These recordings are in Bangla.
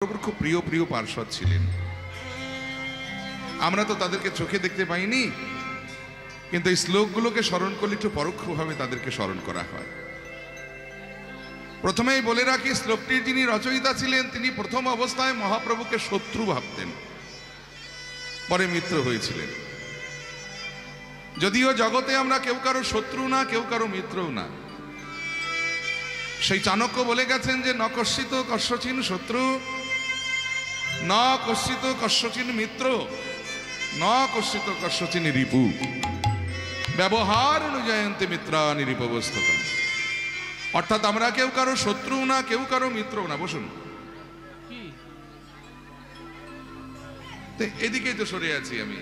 খুব প্রিয় প্রিয় পার্ষদ ছিলেন। আমরা তো তাদেরকে চোখে দেখতে পাইনি, কিন্তু এই শ্লোকগুলোকে স্মরণ করলে একটু পরোক্ষভাবে তাদেরকে স্মরণ করা হয়। প্রথমেই বলে রাখি, শ্লোকটির যিনি রচয়িতা ছিলেন তিনি প্রথম অবস্থায় মহাপ্রভুকে শত্রু ভাবতেন, পরে মিত্র হয়েছিলেন। যদিও জগতে আমরা কেউ কারো শত্রু না, কেউ কারো মিত্রও না। সেই চাণক্য বলে গেছেন যে ন কশ্চিত কস্যচিন শত্রু, ন কশ্চিত কস্যচিন মিত্র, ন কশ্চিত কস্যচিন রিপু, ব্যবহার অনুযায়ন্তে মিত্রানি রিপবস্থিতম। অর্থাৎ আমরা কেউ কারো শত্রু না, কেউ কারো মিত্র না। বসুন, এদিকেই তো সরে আছি আমি,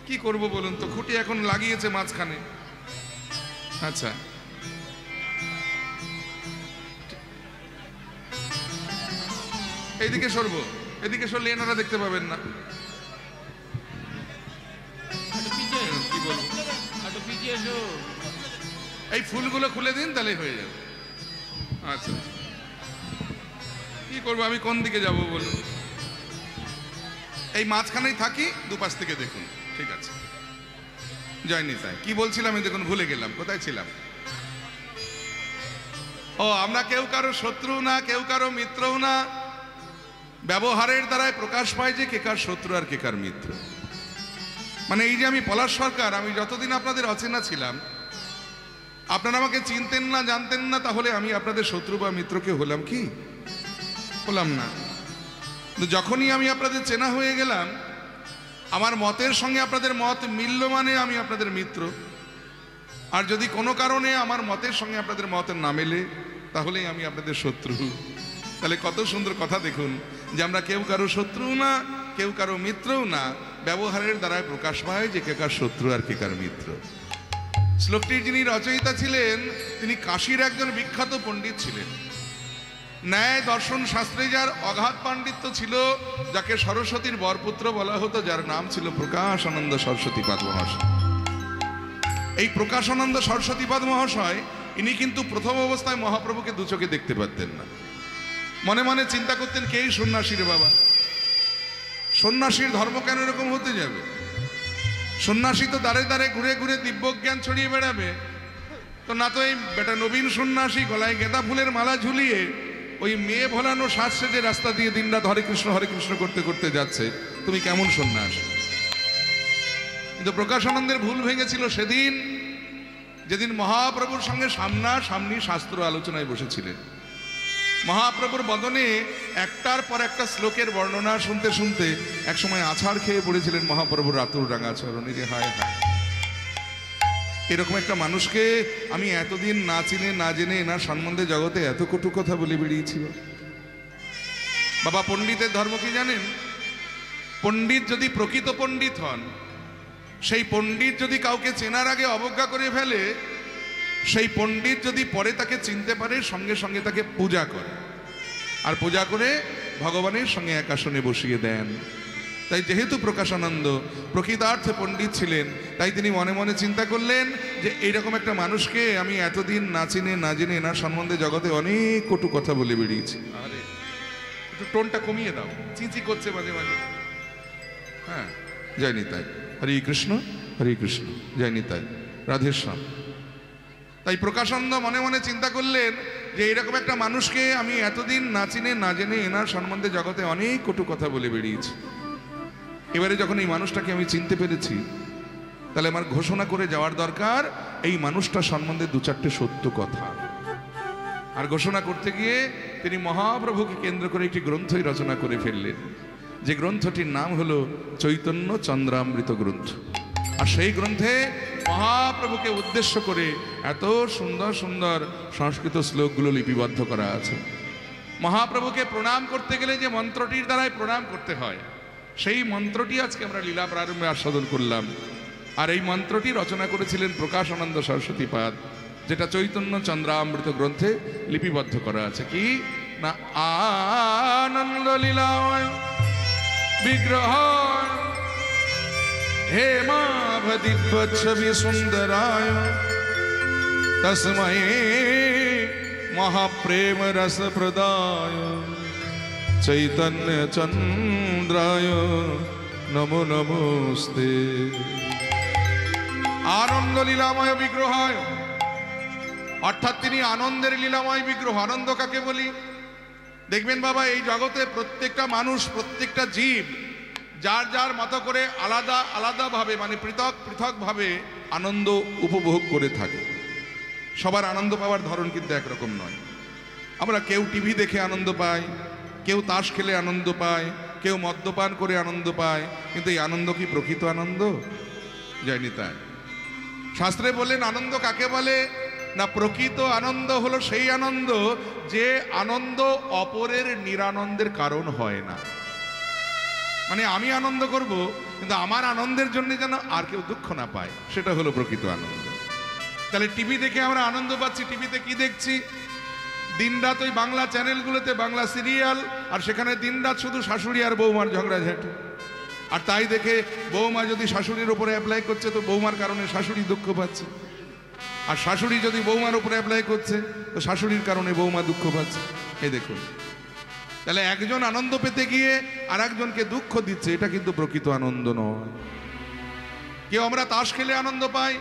কি করব বলুন তো? খুঁটি এখন লাগিয়েছে মাঝখানে। আচ্ছা, এইদিকে সরবো, এদিকে সরলে এনারা দেখতে পাবেন না। কি বলবো, এই ফুলগুলো খুলে দিন, তাহলে হয়ে যাবে। আচ্ছা, কি করবো, আমি কোন দিকে যাব বলুন? এই মাঝখানেই থাকি, দুপাশ থেকে দেখুন। ঠিক আছে, জয়নি তাই কি বলছিলাম, এই দেখুন ভুলে গেলাম, কোথায় ছিলাম? ও, আমরা কেউ কারো শত্রু না, কেউ কারো মিত্রও না। ব্যবহারের দ্বারাই প্রকাশ পায় যে কে কার শত্রু আর কে কার মিত্র। মানে এই যে আমি পলাশ সরকার, আমি যতদিন আপনাদের অচেনা ছিলাম, আপনারা আমাকে চিনতেন না, জানতেন না, তাহলে আমি আপনাদের শত্রু বা মিত্রকে হলাম কি? হলাম না। যখনই আমি আপনাদের চেনা হয়ে গেলাম, আমার মতের সঙ্গে আপনাদের মত মিলল, মানে আমি আপনাদের মিত্র। আর যদি কোনো কারণে আমার মতের সঙ্গে আপনাদের মত না মেলে, তাহলেই আমি আপনাদের শত্রু। তাহলে কত সুন্দর কথা দেখুন, যে আমরা কেউ কারো শত্রু না, কেউ কারো মিত্রও না। ব্যবহারের দ্বারা প্রকাশ পায় যে কে কার শত্রু আর কে কার মিত্র। শ্লোকটির যিনি রচয়িতা ছিলেন তিনি কাশীর একজন বিখ্যাত পণ্ডিত ছিলেন। ন্যায় দর্শন শাস্ত্রে যার অগাধ পাণ্ডিত্য ছিল, যাকে সরস্বতীর বরপুত্র বলা হতো, যার নাম ছিল প্রকাশানন্দ সরস্বতীপাদ মহাশয়। এই প্রকাশানন্দ সরস্বতীপাদ মহাশয় ইনি কিন্তু প্রথম অবস্থায় মহাপ্রভুকে দু চোখে দেখতে পারতেন না। মনে মনে চিন্তা করতেন, কে সন্ন্যাসী রে বাবা, সন্ন্যাসীর ধর্ম কেন এরকম হতে যাবে? সন্ন্যাসী তো দাঁড়ে দাঁড়ে ঘুরে ঘুরে দিব্যজ্ঞান ছড়িয়ে বেড়াবে, তো না তো এই বেটা নবীন সন্ন্যাসী গলায় গেঁদা ফুলের মালা ঝুলিয়ে ওই মেয়ে ভোলানো সাজ সেজে রাস্তা দিয়ে দিনরাত হরে কৃষ্ণ করতে করতে যাচ্ছে, তুমি কেমন সন্ন্যাস? কিন্তু প্রকাশানন্দের ভুল ভেঙেছিল সেদিন, যেদিন মহাপ্রভুর সঙ্গে সামনাসামনি শাস্ত্র আলোচনায় বসেছিলেন। মহাপ্রভুর বদনে একটার পর একটা শ্লোকের বর্ণনা শুনতে শুনতে একসময় আছাড় খেয়ে পড়েছিলেন মহাপ্রভুর রাতুর রাঙা চরণে, যে হায় হায়, এরকম একটা মানুষকে আমি এতদিন না চিনে না জেনে এনার সম্বন্ধে জগতে এত কটু কথা বলে বেরিয়েছিল। বাবা, পণ্ডিতের ধর্ম কি জানেন? পণ্ডিত যদি প্রকৃত পণ্ডিত হন, সেই পণ্ডিত যদি কাউকে চেনার আগে অবজ্ঞা করে ফেলে, সেই পণ্ডিত যদি পরে তাকে চিনতে পারে, সঙ্গে সঙ্গে তাকে পূজা করে, আর পূজা করে ভগবানের সঙ্গে এক আসনে বসিয়ে দেন। তাই যেহেতু প্রকাশানন্দ প্রকৃতার্থে পণ্ডিত ছিলেন, তাই তিনি মনে মনে চিন্তা করলেন যে এইরকম একটা মানুষকে আমি এতদিন না চিনে না জেনে এনার সম্বন্ধে জগতে অনেক কটু কথা বলে বেরিয়েছি। আরে একটু টোনটা কমিয়ে দাও, চিঁচি করছে মাঝে মাঝে। হ্যাঁ, জয় নিতাই, হরে কৃষ্ণ হরে কৃষ্ণ, জয় নিতাই, রাধেশ্যাম। তাই প্রকাশানন্দ মনে মনে চিন্তা করলেন যে এইরকম একটা মানুষকে আমি এতদিন না চিনে না জেনে এনার সম্বন্ধে জগতে অনেক কটু কথা বলে বেরিয়েছি। এবারে যখন এই মানুষটাকে আমি চিনতে পেরেছি, তাহলে আমার ঘোষণা করে যাওয়ার দরকার এই মানুষটা সম্বন্ধে দু চারটে সত্য কথা। আর ঘোষণা করতে গিয়ে তিনি মহাপ্রভুকে কেন্দ্র করে একটি গ্রন্থই রচনা করে ফেললেন, যে গ্রন্থটির নাম হলো চৈতন্য চন্দ্রামৃত গ্রন্থ। আর সেই গ্রন্থে মহাপ্রভুকে উদ্দেশ্য করে এত সুন্দর সুন্দর সংস্কৃত শ্লোকগুলো লিপিবদ্ধ করা আছে। মহাপ্রভুকে প্রণাম করতে গেলে যে মন্ত্রটির দ্বারাই প্রণাম করতে হয়, সেই মন্ত্রটি আজকে আমরা লীলা প্রারম্ভে আস্বাদন করলাম। আর এই মন্ত্রটি রচনা করেছিলেন প্রকাশানন্দ সরস্বতীপাদ, যেটা চৈতন্য চন্দ্রামৃত গ্রন্থে লিপিবদ্ধ করা আছে। কি না, আনন্দ লীলায় বিগ্রহ হেমাভদিব্য ছবি সুন্দরায় তস্মৈ महाप्रेम रस प्रदाय चैतन्य चंद्राय नमो नमस्ते। आनंद लीलामय विग्रहाय, অর্থাৎ তিনি আনন্দের লীলাময় বিগ্রহ। আনন্দ কাকে বলি? দেখবেন বাবা, এই জগতে প্রত্যেকটা মানুষ, প্রত্যেকটা জীব যার যার মতো করে আলাদা আলাদা ভাবে, মানে পৃথক পৃথক ভাবে আনন্দ উপভোগ করে থাকে। সবার আনন্দ পাওয়ার ধরন কিন্তু একরকম নয়। আমরা কেউ টিভি দেখে আনন্দ পাই, কেউ তাস খেলে আনন্দ পায়, কেউ মদ্যপান করে আনন্দ পায়, কিন্তু এই আনন্দ কি প্রকৃত আনন্দ? যায়নি তাই। শাস্ত্রে বললেন আনন্দ কাকে বলে না, প্রকৃত আনন্দ হলো সেই আনন্দ যে আনন্দ অপরের নিরানন্দের কারণ হয় না। মানে আমি আনন্দ করব, কিন্তু আমার আনন্দের জন্য যেন আর কেউ দুঃখ না পায়, সেটা হলো প্রকৃত আনন্দ। তাহলে টিভি দেখে আমরা আনন্দ পাচ্ছি। টিভিতে কি দেখছি? দিনরাত ওই বাংলা চ্যানেলগুলোতে বাংলা সিরিয়াল, আর সেখানে দিনরাত শুধু শাশুড়ি আর বৌমার ঝগড়াঝাটি। আর তাই দেখে বৌমা যদি শাশুড়ির উপরে অ্যাপ্লাই করছে, তো বৌমার কারণে শাশুড়ি দুঃখ পাচ্ছে। আর শাশুড়ি যদি বৌমার উপরে অ্যাপ্লাই করছে, তো শাশুড়ির কারণে বৌমা দুঃখ পাচ্ছে। এই দেখুন, তাহলে একজন আনন্দ পেতে গিয়ে আর একজনকে দুঃখ দিচ্ছে, এটা কিন্তু প্রকৃত আনন্দ নয়। কেউ আমরা তাস খেলে আনন্দ পাই,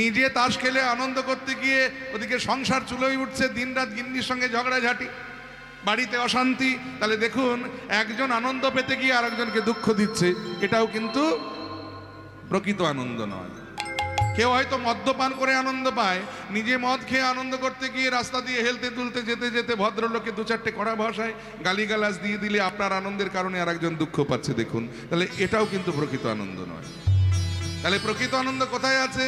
নিজে তাস খেলে আনন্দ করতে গিয়ে ওদিকে সংসার চুলোয় উঠছে, দিনরাত গিন্নির সঙ্গে ঝগড়াঝাটি, বাড়িতে অশান্তি। তাহলে দেখুন, একজন আনন্দ পেতে গিয়ে আর একজনকে দুঃখ দিচ্ছে, এটাও কিন্তু প্রকৃত আনন্দ নয়। কেউ হয়তো মদ্যপান করে আনন্দ পায়, নিজে মদ খেয়ে আনন্দ করতে গিয়ে রাস্তা দিয়ে হেলতে তুলতে যেতে যেতে ভদ্রলোকে দু চারটে কড়া ভাষায় গালিগালাজ দিয়ে দিলে আপনার আনন্দের কারণে আর একজন দুঃখ পাচ্ছে। দেখুন, তাহলে এটাও কিন্তু প্রকৃত আনন্দ নয়। তাহলে প্রকৃত আনন্দ কোথায় আছে?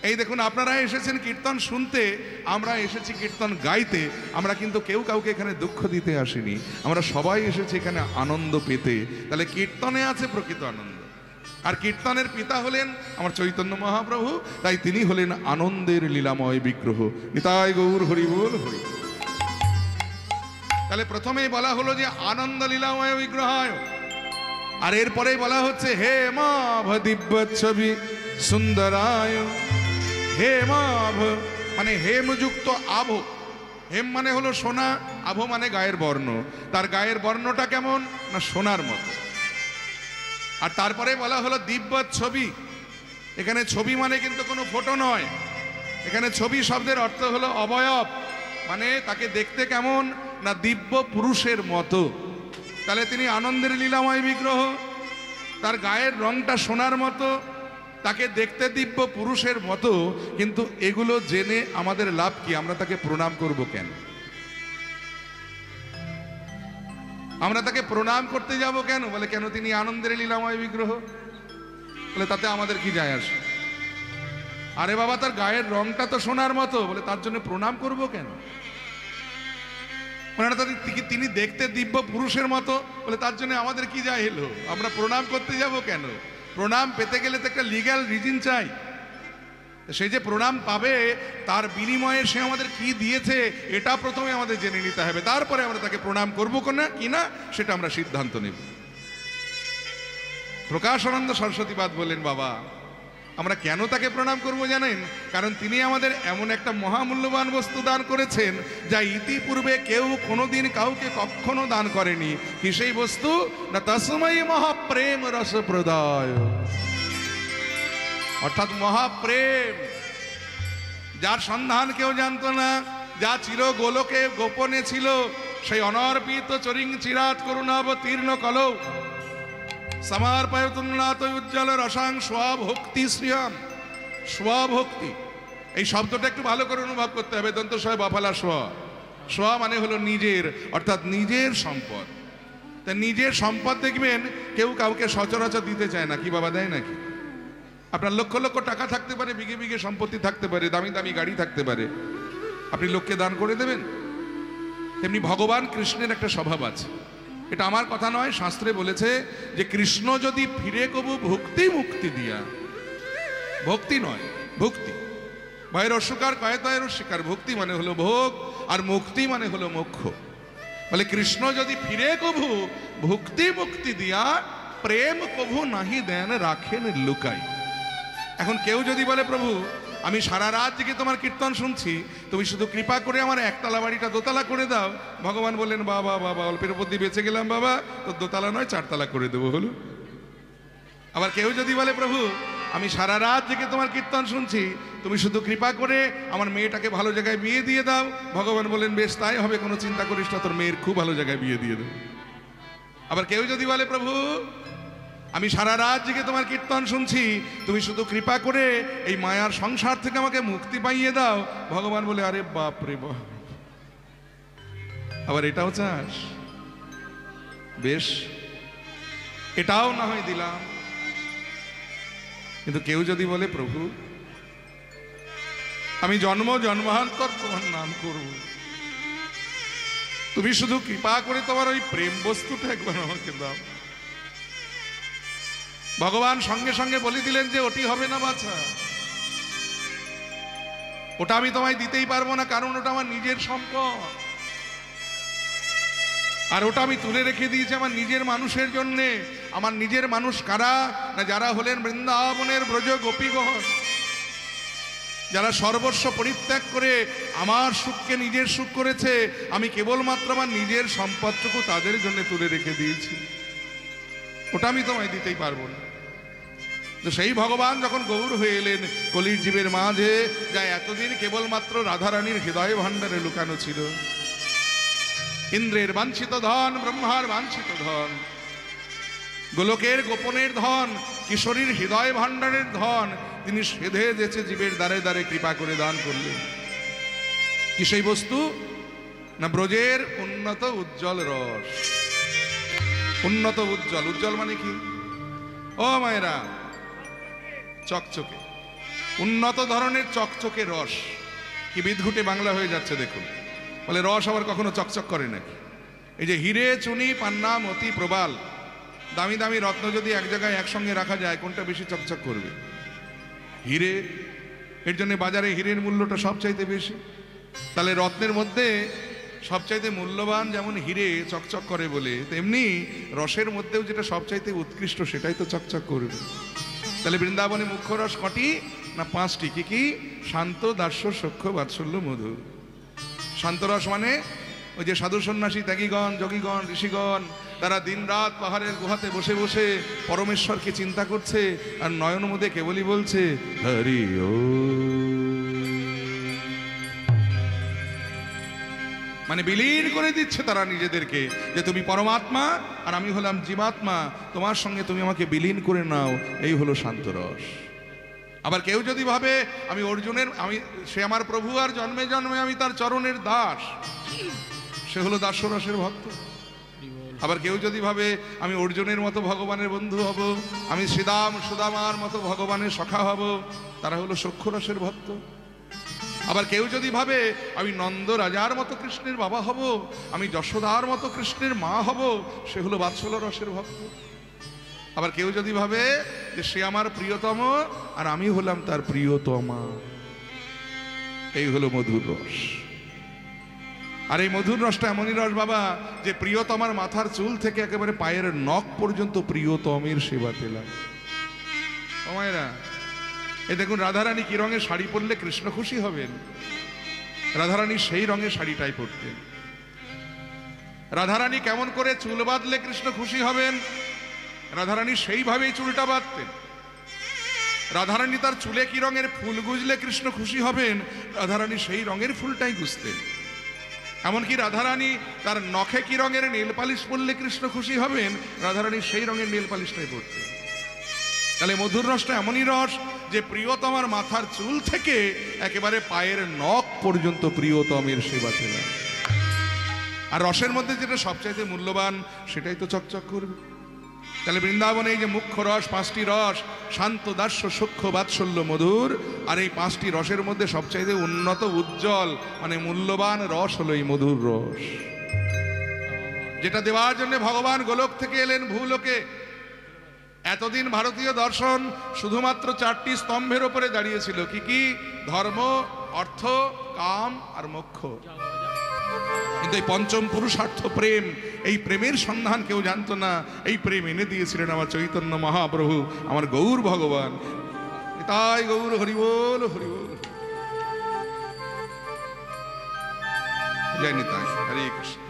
এই দেখুন, আপনারা এসেছেন কীর্তন শুনতে, আমরা এসেছি কীর্তন গাইতে। আমরা কিন্তু কেউ কাউকে এখানে দুঃখ দিতে আসিনি, আমরা সবাই এসেছি এখানে আনন্দ পেতে। তাহলে কীর্তনে আছে প্রকৃত আনন্দ। আর কীর্তনের পিতা হলেন আমার চৈতন্য মহাপ্রভু, তাই তিনি হলেন আনন্দের লীলাময় বিগ্রহ। নিতাই গৌর হরি বল হরি। তাহলে প্রথমেই বলা হলো যে আনন্দ লীলাময় বিগ্রহায়, আর এরপরেই বলা হচ্ছে হে মাভ দিব্য ছবি সুন্দরায়। হে মাভ মানে হেমযুক্ত আভ। হেম মানে হলো সোনা, আভ মানে গায়ের বর্ণ। তার গায়ের বর্ণটা কেমন না, সোনার মতো। আর তারপরে বলা হলো দিব্য ছবি। এখানে ছবি মানে কিন্তু কোনো ফটো নয়, এখানে ছবি শব্দের অর্থ হলো অবয়ব, মানে তাকে দেখতে কেমন না, দিব্য পুরুষের মতো। তাহলে তিনি আনন্দের লীলাময় বিগ্রহ, তার গায়ের রংটা সোনার মতো, তাকে দেখতে দিব্য পুরুষের মতো। কিন্তু এগুলো জেনে আমাদের লাভ কি? আমরা তাকে প্রণাম করব কেন? আমরা তাকে প্রণাম করতে যাব কেন? বলে কেন তিনি আনন্দের লীলাময় বিগ্রহ। বলে তাতে আমাদের কি যায় আসে? আরে বাবা, তার গায়ের রংটা তো সোনার মতো, বলে তার জন্য প্রণাম করব কেন? তিনি দেখতে দিব্য পুরুষের মতো, বলে তার জন্য আমাদের কি যায় এলো? আমরা প্রণাম করতে যাব কেন? প্রণাম পেতে গেলে তো একটা লিগ্যাল রিজন চাই। সে যে প্রণাম পাবে, তার বিনিময়ে সে আমাদের কি দিয়েছে, এটা প্রথমে আমাদের জেনে নিতে হবে। তারপরে আমরা তাকে প্রণাম করবো কিনা সেটা আমরা সিদ্ধান্ত নেব। প্রকাশানন্দ সরস্বতীবাদ বললেন, বাবা আমরা কেন তাকে প্রণাম করব জানেন? কারণ তিনি আমাদের এমন একটা মহামূল্যবান বস্তু দান করেছেন, যা ইতিপূর্বে কেউ কোনোদিন কাউকে কখনো দান করেনি। কি সেই বস্তু না, তস্मै মহাপ্রেম রস প্রদায়। অর্থাৎ মহাপ্রেম, যার সন্ধান কেউ জানতো না, যা চির গোলকে গোপনে ছিল, সেই অনর্পিত চরিং চিরাত করুণাবতীর্ণ কলৌ সমর্পয়তুন্নাত উজ্জ্বল রসাং স্বভক্তি শ্রিয়াম। স্বভক্তি এই শব্দটা একটু ভালো করে অনুভব করতে হবে। দন্ত স্ব বাফালা স্ব। স্ব মানে হলো নিজের, অর্থাৎ নিজের সম্পদ। তা নিজের সম্পদ দেখবেন কেউ কাউকে সচরাচর দিতে চায় না। কি বাবা, দেয় নাকি? আপনার লক্ষ লক্ষ টাকা থাকতে পারে, বিঘে বিঘে সম্পত্তি থাকতে পারে, দামি দামি গাড়ি থাকতে পারে, আপনি লোককে দান করে দেবেন? তেমনি ভগবান কৃষ্ণের একটা স্বভাব আছে, এটা আমার কথা নয়, শাস্ত্রে বলেছে যে কৃষ্ণ যদি ফিরে কবু ভক্তি মুক্তি দিয়া, ভক্তি নয় ভক্তি, ভয়ের অস্বীকার কয়তয়ের অস্বীকার, ভক্তি মানে হলো ভোগ আর মুক্তি মানে হলো মোক্ষ। বলে কৃষ্ণ যদি ফিরে কবু ভক্তি মুক্তি দিয়া, প্রেম কবু নাহি দেন রাখেন লুকাই। এখন কেউ যদি বলে প্রভু আমি সারা রাত জেগে তোমার কীর্তন শুনছি, তুমি শুধু কৃপা করে আমার একতলা বাড়িটা দোতলা করে দাও। ভগবান বললেন, বাবা বাবা অল্পের উপর দিয়ে বেঁচে গেলাম বাবা, তো দোতলা নয় 4 তলা করে দেবো, হলো। আবার কেউ যদি বলে, প্রভু আমি সারা রাত জেগে তোমার কীর্তন শুনছি, তুমি শুধু কৃপা করে আমার মেয়েটাকে ভালো জায়গায় বিয়ে দিয়ে দাও। ভগবান বলেন, বেশ তাই হবে, কোনো চিন্তা করিস না, তোর মেয়ের খুব ভালো জায়গায় বিয়ে দিয়ে দেবো। আবার কেউ যদি বলে, প্রভু আমি সারা রাত জেগে তোমার কীর্তন শুনছি, তুমি শুধু কৃপা করে এই মায়ার সংসার থেকে আমাকে মুক্তি পাইয়ে দাও। ভগবান বলে, আরে বাপ রে বাপ, আবার এটাও চাস? বেশ, এটাও না হয় দিলাম। কিন্তু কেউ যদি বলে, প্রভু আমি জন্ম জন্মান্তর তোমার নাম করব, তুমি শুধু কৃপা করে তোমার ওই প্রেম বস্তুটা একবার আমাকে দাও। ভগবান সঙ্গে সঙ্গে বলে দিলেন যে ওটি হবে না বাছা, ওটা আমি তোমায় দিতেই পারবো না, কারণ ওটা আমার নিজের সম্পদ, আর ওটা আমি তুলে রেখে দিয়েছি আমার নিজের মানুষের জন্যে। আমার নিজের মানুষ কারা না? যারা হলেন বৃন্দাবনের ব্রজ গোপীগণ, যারা সর্বস্ব পরিত্যাগ করে আমার সুখকে নিজের সুখ করেছে। আমি কেবলমাত্র আমার নিজের সম্পদটুকু তাদের জন্য তুলে রেখে দিয়েছি, ওটা আমি তোমায় দিতেই পারবো না। তো সেই ভগবান যখন গৌর হয়ে এলেন কলির জীবের মাঝে, যা এতদিন কেবলমাত্র রাধারানীর হৃদয় ভাণ্ডারে লুকানো ছিল, ইন্দ্রের বাঞ্ছিত ধন, ব্রহ্মার বাঞ্ছিত ধন, গোলকের গোপনের ধন, কিশোরীর হৃদয় ভাণ্ডারের ধন, তিনি সেধে যেছে জীবের দ্বারে দ্বারে কৃপা করে দান করলেন। কি সেই বস্তু? না ব্রজের উন্নত উজ্জ্বল রস। উন্নত উজ্জ্বল, উজ্জ্বল মানে কি? ও মায়েরা, চকচকে, উন্নত ধরনের চকচকে রস। কি বিদঘুটে বাংলা হয়ে যাচ্ছে দেখুন। বলে রস আবার কখনো চকচক করে নাকি? এই যে হিরে, চুনি, পান্না, মতি, প্রবাল, দামি দামি রত্ন যদি এক জায়গায় একসঙ্গে রাখা যায়, কোনটা বেশি চকচক করবে? হিরে। এর জন্য বাজারে হীরের মূল্যটা সবচাইতে বেশি। তাহলে রত্নের মধ্যে সবচাইতে মূল্যবান যেমন হিরে চকচক করে বলে, তেমনি রসের মধ্যেও যেটা সবচাইতে উৎকৃষ্ট সেটাই তো চকচক করবে। তাহলে বৃন্দাবনে মুখ্য রস কটি? না 5টি। কি কি? শান্ত, দাস্য, সখ্য, বাৎসল্য, মধুর। শান্তরস মানে ওই যে সাধু সন্ন্যাসী, ত্যাগীগণ, যোগীগণ, ঋষিগণ, তারা দিন রাত পাহাড়ের গুহাতে বসে বসে পরমেশ্বরকে চিন্তা করছে, আর নয়ন মধ্যে কেবলই বলছে হরি ও। মানে বিলীন করে দিচ্ছে তারা নিজেদেরকে, যে তুমি পরমাত্মা আর আমি হলাম জীবাত্মা, তোমার সঙ্গে তুমি আমাকে বিলীন করে নাও। এই হলো শান্তরস। আবার কেউ যদি ভাবে আমি অর্জুনের, সে আমার প্রভু আর জন্মে জন্মে আমি তার চরণের দাস, সে হলো দাস্যরসের ভক্ত। আবার কেউ যদি ভাবে আমি অর্জুনের মতো ভগবানের বন্ধু হব, আমি সুদামার মতো ভগবানের সখা হব, তারা হলো সখ্যরসের ভক্ত। আবার কেউ যদি ভাবে আমি নন্দ রাজার মতো কৃষ্ণের বাবা হব, আমি যশোদার মতো কৃষ্ণের মা হব, সে হলো বাৎসল্য রসের ভক্ত। আবার কেউ যদি ভাবে যে সে আমার প্রিয়তম আর আমি হলাম তার প্রিয়তমা, এই হলো মধুর রস। আর এই মধুর রসটা এমনই রস বাবা, যে প্রিয়তমার মাথার চুল থেকে একেবারে পায়ের নখ পর্যন্ত প্রিয়তমের সেবাতে লাগে। মায়েরা, এই দেখুন রাধারানী কি রঙের শাড়ি পরলে কৃষ্ণ খুশি হবেন? রাধারানী সেই রঙের শাড়িটাই পরতেন। রাধারানী কেমন করে চুল বাঁধলে কৃষ্ণ খুশি হবেন? রাধারানী সেইভাবেই চুলটা বাঁধতেন। রাধারানী তার চুলে কি রঙের ফুল গুজলে কৃষ্ণ খুশি হবেন? রাধারানী সেই রঙের ফুলটাই গুজতেন। এমনকি রাধারানী তার নখে কি রঙের নেল পালিশ পরলে কৃষ্ণ খুশি হবেন? রাধারানী সেই রঙের নেল পালিশটাই পরতেন। তাহলে মধুর রসটা এমনই রস যে প্রিয়তমার মাথার চুল থেকে একেবারে পায়ের নখ পর্যন্ত প্রিয়তমের সেবাতে লাগে। আর রসের মধ্যে যেটা সবচাইতে মূল্যবান সেটাই তো চকচক করবে। তাহলে বৃন্দাবনে এই যে মুখ্য রস 5টি রস, শান্ত, দাস্য, সখ্য, বাৎসল্য, মধুর, আর এই 5টি রসের মধ্যে সবচাইতে উন্নত উজ্জ্বল মানে মূল্যবান রস হলো এই মধুর রস, যেটা দেওয়ার জন্য ভগবান গোলক থেকে এলেন ভূলোকে। এতদিন ভারতীয় দর্শন শুধুমাত্র 4টি স্তম্ভের উপরে দাঁড়িয়েছিল। কি কি? ধর্ম, অর্থ, কাম আর মোক্ষ। কিন্তু এই পঞ্চম পুরুষার্থ প্রেম, এই প্রেমের সন্ধান কেউ জানতো না। এই প্রেম এনে দিয়েছিলেন আমার চৈতন্য মহাপ্রভু, আমার গৌর ভগবান। তাই গৌর হরিবোল হরিবোল। জয় নিতাই, হরে কৃষ্ণ।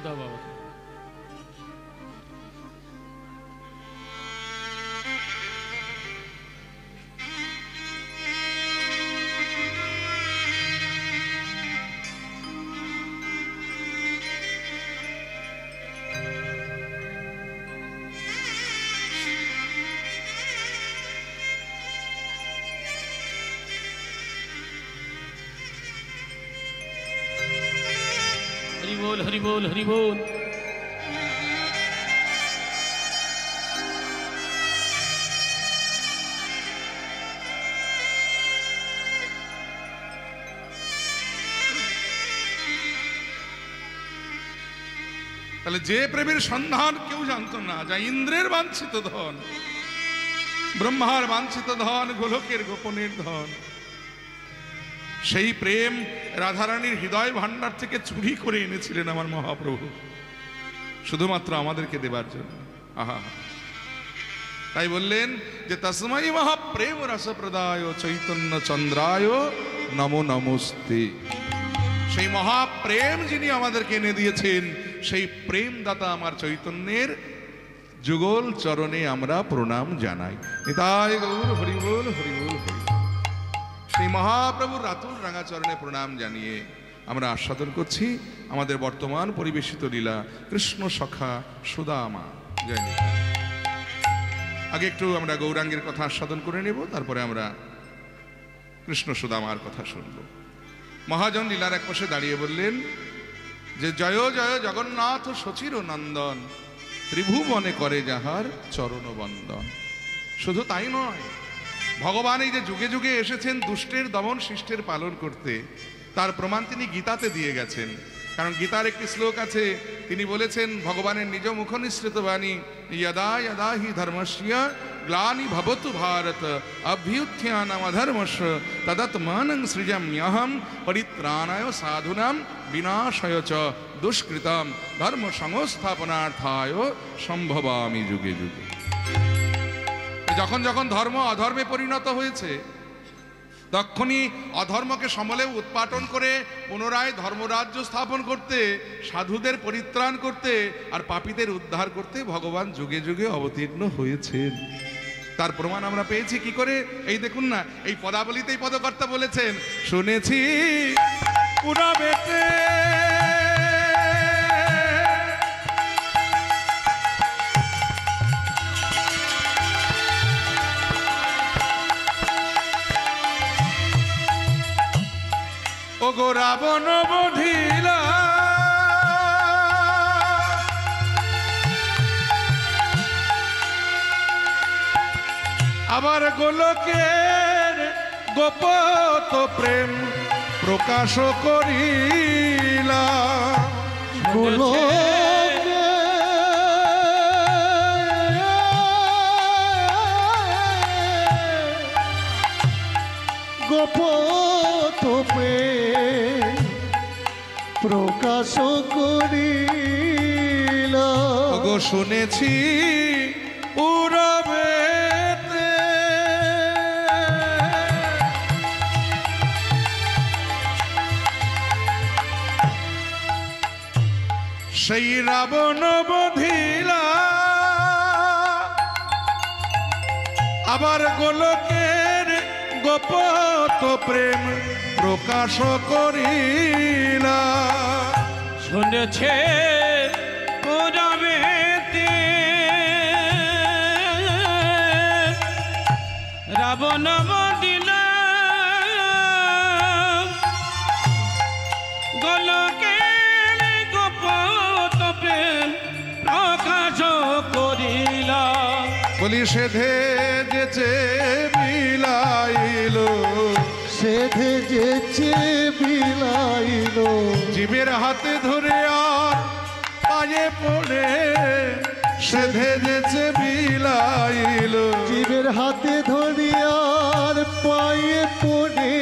हरि बोल हरि बोल हरि बोल। তাহলে যে প্রেমের সন্ধান কেউ জানতো না, যা ইন্দ্রের বাঞ্ছিত ধন, ব্রহ্মার বাঞ্ছিত ধন, গোলকের গোপনের ধন, সেই প্রেম রাধারানীর হৃদয় ভান্ডার থেকে চুরি করে এনেছিলেন আমার মহাপ্রভু, শুধুমাত্র আমাদেরকে দেবার জন্য। আহা, তাই বললেন যে তস্मै মহাপ্রেম রসপ্রদায় চৈতন্য চন্দ্রায় নমো নমস্তে। সেই মহাপ্রেম যিনি আমাদেরকে এনে দিয়েছেন, সেই প্রেমদাতা আমার চৈতন্যের যুগল চরণে আমরা প্রণাম জানাই। নিতাই গৌর হরি বল হরি বল হরি। সেই মহাপ্রভুর রাতুল রাঙা চরণে প্রণাম জানিয়ে আমরা আস্বাদন করছি আমাদের বর্তমান পরিবেশিত লীলা কৃষ্ণ সখা সুদামা। জয় নিতাই। আগে একটু আমরা গৌরাঙ্গের কথা আস্বাদন করে নেব, তারপরে আমরা কৃষ্ণ সুদামার কথা শুনব। মহাজন লীলার এক পাশে দাঁড়িয়ে বললেন যে জয় জয় জগন্নাথ সচির নন্দন, ত্রিভুবনে করে যাহার চরণ বন্দন। শুধু তাই নয়, ভগবান এই যে যুগে যুগে এসেছেন দুষ্টের দমন শিষ্টের পালন করতে, তার প্রমাণ তিনি গীতাতে দিয়ে গেছেন। কারণ গীতার একটি শ্লোক আছে, তিনি বলেছেন ভগবানের নিজ মুখ নিঃসৃত বাণী, যদা যদা হি ধর্মস্য গ্লানি ভবতু ভারত অভ্যুত্থানম অধর্মস্য তদাত্মানং সৃজাম্যহম পরিত্রাণায় সাধুনাম বিনাশায় চ দুষ্কৃতম ধর্ম সংস্থাপনার্থায় সম্ভবামি যুগে যুগে। যখন যখন ধর্ম অধর্মে পরিণত হয়েছে, তখনই অধর্মকে সমলে উৎপাটন করে পুনরায় ধর্মরাজ্য স্থাপন করতে, সাধুদের পরিত্রাণ করতে আর পাপীদের উদ্ধার করতে ভগবান যুগে যুগে অবতীর্ণ হয়েছেন। তার প্রমাণ আমরা পেয়েছি কি করে? এই দেখুন না, এই পদাবলিতেই পদকর্তা বলেছেন, শুনেছি পুরাবেতে ওগো রাবণ বধিলা, আবার গোলকের গোপত প্রেম প্রকাশ করিলা। গোপত প্রেম প্রকাশ করিলা। ওগো শুনেছি পুরবেতে সেই রাবণ বধিলা, আবার গোলকের গোপত প্রেম প্রকাশ করিলা। শুনেছে পুরবেতে রাবণ বধিলা, গোলকের গোপত প্রেম প্রকাশ করিলা। বলি সেধে যেছে বিলাইল, সেধে যেছে বিলাইল, জীবের হাতে ধরে আর পায়ে পড়ে সেধে যেছে বিলাইল। জীবের হাতে ধরিয়ার পায়ে পড়ে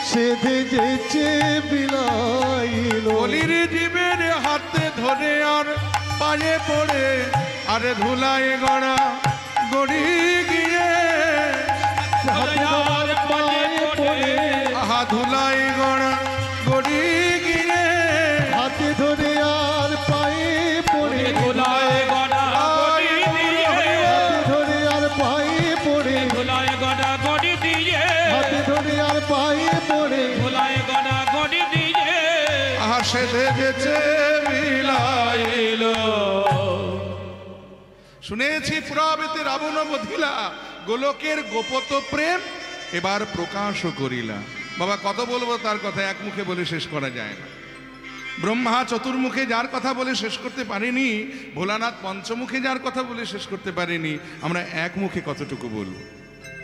সেধে যেছে বিলাইল। বলির জীবের হাতে ধরে আর পায়ে পড়ে, আরে ধুলায় গড়া গড়ি গিয়ে, পায়ে পড়ে আহা ধুলায় গড়া গড়ি গিয়ে, হাতে শুনেছি পুরাবেতে রাবণ বধিলা, গোলকের গোপত প্রেম এবার প্রকাশও করিলা। বাবা কত বলবো তার কথা, এক মুখে বলে শেষ করা যায় না। ব্রহ্মা চতুর্মুখে যার কথা বলে শেষ করতে পারেনি, ভোলানাথ পঞ্চমুখে যার কথা বলে শেষ করতে পারেনি, আমরা এক মুখে কতটুকু বলবো?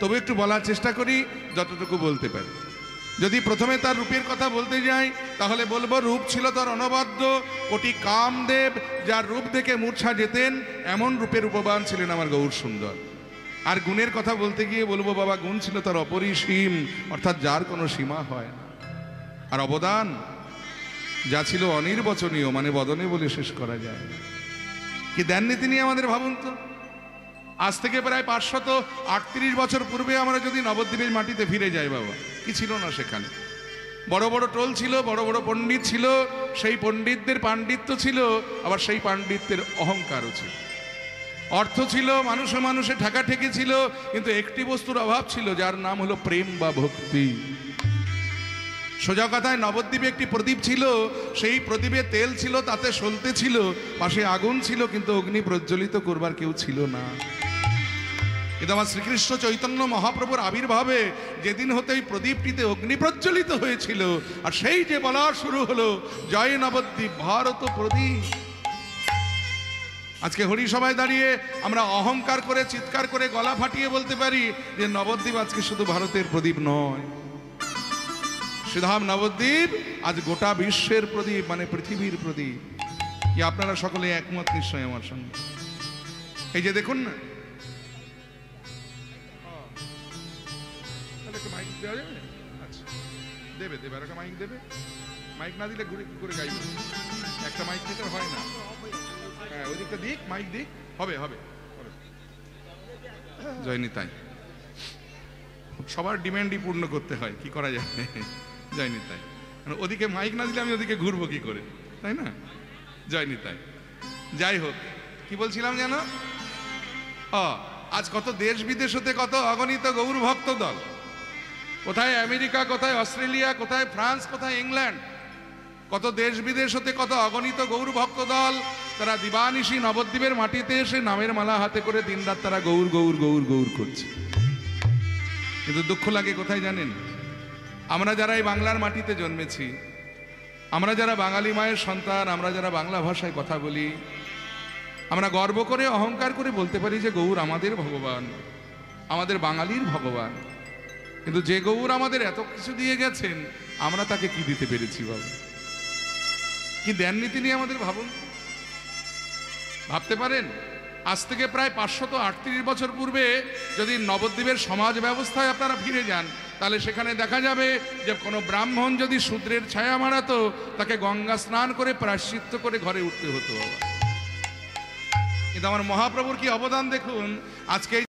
তবে একটু বলার চেষ্টা করি যতটুকু বলতে পারি। যদি প্রথমে তার রূপের কথা বলতে যাই তাহলে বলবো রূপ ছিল তার অনবদ্য, কোটি কামদেব যার রূপ দেখে মূর্ছা যেতেন এমন রূপের উপবান ছিলেন আমার গৌর সুন্দর। আর গুণের কথা বলতে গিয়ে বলবো বাবা গুণ ছিল তার অপরিসীম, অর্থাৎ যার কোনো সীমা হয় না। আর অবদান যা ছিল অনির্বচনীয়, মানে বদনে বলে শেষ করা যায় না। কি দেননি তিনি আমাদের, ভাবুন তো। আজ থেকে প্রায় 538 বছর পূর্বে আমরা যদি নবদ্বীপের মাটিতে ফিরে যাই বাবা, কি ছিল না সেখানে? বড় বড় টোল ছিল, বড় বড় পণ্ডিত ছিল, সেই পণ্ডিতদের পাণ্ডিত্য ছিল, আবার সেই পাণ্ডিত্যের অহংকারও ছিল। অর্থ ছিল, মানুষে মানুষে ঠেকাঠেকি ছিল, কিন্তু একটি বস্তুর অভাব ছিল যার নাম হলো প্রেম বা ভক্তি। সোজা কথায় নবদ্বীপে একটি প্রদীপ ছিল, সেই প্রদীপে তেল ছিল, তাতে সলতে ছিল, পাশে আগুন ছিল, কিন্তু অগ্নি প্রজ্বলিত করবার কেউ ছিল না। কিন্তু আমার শ্রীকৃষ্ণ চৈতন্য মহাপ্রভুর আবির্ভাবে যেদিন হতে এই প্রদীপটিতে অগ্নি প্রজ্বলিত হয়েছিল, আর সেই যে বলা শুরু হলো জয় নবদ্বীপ ভারত প্রদীপ। আজকে হরিসভায় দাঁড়িয়ে আমরা অহংকার করে চিৎকার করে গলা ফাটিয়ে বলতে পারি যে নবদ্বীপ আজকে শুধু ভারতের প্রদীপ নয়, শ্রীধাম নবদ্বীপ আজ গোটা বিশ্বের প্রদীপ, মানে পৃথিবীর প্রদীপ। কি আপনারা সকলে একমত নিশ্চয় আমার সঙ্গে? এই যে দেখুন না, মাইক দেওয়া যাবে? আচ্ছা দেবে, দেবে আর একটা মাইক দেবে। মাইক না দিলে ঘুরে কি করে গাইব? একটা মাইক দিতে হয় না। হ্যাঁ ওই দিকটা দিক, মাইক দিক, হবে হবে হবে। জয় নিতাই। সবার ডিমান্ডই পূর্ণ করতে হয়, কি করা যায়? জয় নিতাই। ওদিকে মাইক না দিলে আমি ওদিকে ঘুরবো কি করে, তাই না? জয় নিতাই। যাই হোক, কি বলছিলাম যেন? আজ কত দেশ বিদেশ হতে কত অগণিত গৌর ভক্ত দল, কোথায় আমেরিকা, কোথায় অস্ট্রেলিয়া, কোথায় ফ্রান্স, কোথায় ইংল্যান্ড, কত দেশ বিদেশ হতে কত অগণিত গৌর ভক্ত দল, তারা দিবানিশি নবদ্বীপের মাটিতে এসে নামের মালা হাতে করে দিনরাত তারা গৌর গৌর গৌর গৌর করছে। কিন্তু দুঃখ লাগে কোথায় জানেন? আমরা যারা এই বাংলার মাটিতে জন্মেছি, আমরা যারা বাঙালি মায়ের সন্তান, আমরা যারা বাংলা ভাষায় কথা বলি, আমরা গর্ব করে অহংকার করে বলতে পারি যে গৌর আমাদের ভগবান, আমাদের বাঙালির ভগবান। কিন্তু যে গৌর আমাদের এত কিছু দিয়ে গেছেন, আমরা তাকে কি দিতে পেরেছি বাবা? কি দেননি তিনি আমাদের, ভাবুন। ভাবতে পারেন আজ থেকে প্রায় 538 বছর পূর্বে যদি নবদ্বীপের সমাজ ব্যবস্থায় আপনারা ফিরে যান, তাহলে সেখানে দেখা যাবে যে কোনো ব্রাহ্মণ যদি শূদ্রের ছায়া মারাতো, তাকে গঙ্গা স্নান করে প্রায়শ্চিত্ত করে ঘরে উঠতে হতো। কিন্তু আমার মহাপ্রভুর কি অবদান দেখুন। আজকে